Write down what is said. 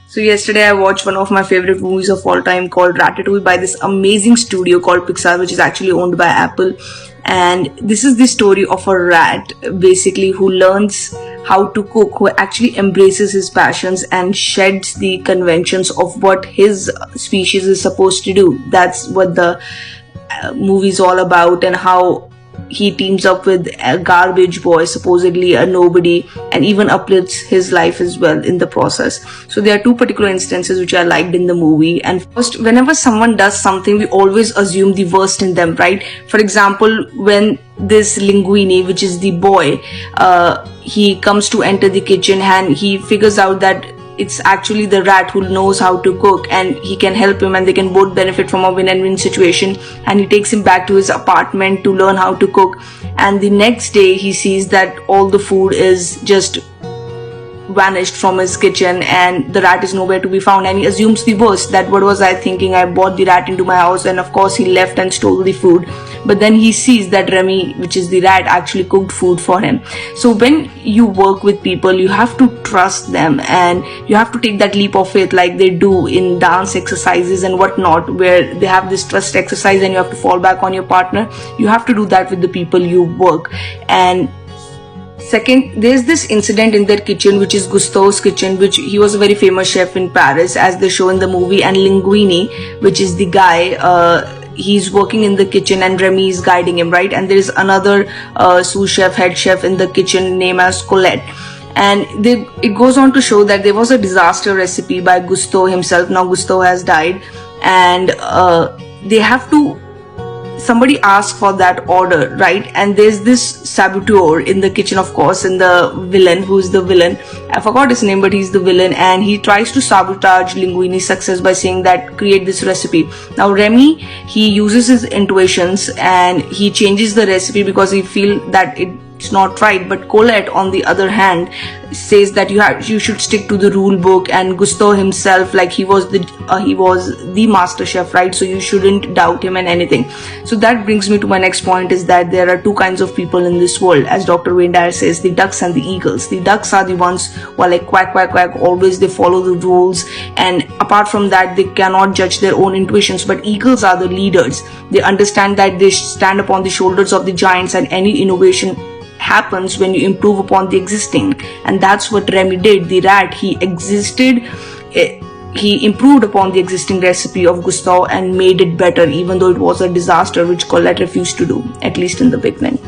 So yesterday I watched one of my favorite movies of all time called Ratatouille by this amazing studio called Pixar, which is actually owned by Apple. And this is the story of a rat basically who learns how to cook, who actually embraces his passions and sheds the conventions of what his species is supposed to do. That's what the movie is all about, and how he teams up with a garbage boy, supposedly a nobody, and even uplifts his life as well in the process. So there are two particular instances which I liked in the movie. And first, whenever someone does something, we always assume the worst in them, right? For example, when this linguini, which is the boy, he comes to enter the kitchen and he figures out that it's actually the rat who knows how to cook, and he can help him and they can both benefit from a win-and-win situation. And he takes him back to his apartment to learn how to cook, and the next day he sees that all the food is just vanished from his kitchen and the rat is nowhere to be found, and he assumes the worst, that what was I thinking, I brought the rat into my house, and of course he left and stole the food. But then he sees that Remy, which is the rat, actually cooked food for him. So when you work with people, you have to trust them and you have to take that leap of faith like they do in dance exercises and whatnot, where they have this trust exercise and you have to fall back on your partner. You have to do that with the people you work. And second, there's this incident in their kitchen, which is Gusteau's kitchen, which he was a very famous chef in Paris, as they show in the movie. And Linguini, which is the guy, he's working in the kitchen and Remy is guiding him, right? And there is another sous chef, head chef in the kitchen named as Colette. And it goes on to show that there was a disaster recipe by Gusteau himself. Now Gusteau has died, and they have to, somebody asks for that order, right? And there's this saboteur in the kitchen, of course, and the villain, who's the villain, I forgot his name, but he's the villain, and he tries to sabotage Linguini's success by saying that create this recipe. Now Remy, he uses his intuitions and he changes the recipe because he feels that it's not right. But Colette, on the other hand, says that you should stick to the rule book, and Gusteau himself, like he was the master chef, right? So you shouldn't doubt him and anything. So that brings me to my next point, is that there are two kinds of people in this world, as Dr. Wayne Dyer says, the ducks and the eagles. The ducks are the ones who are like quack quack quack, always they follow the rules, and apart from that they cannot judge their own intuitions. But eagles are the leaders. They understand that they stand upon the shoulders of the giants, and any innovation happens when you improve upon the existing. And that's what Remy did. The rat, he improved upon the existing recipe of Gusteau and made it better, even though it was a disaster, which Colette refused to do, at least in the beginning.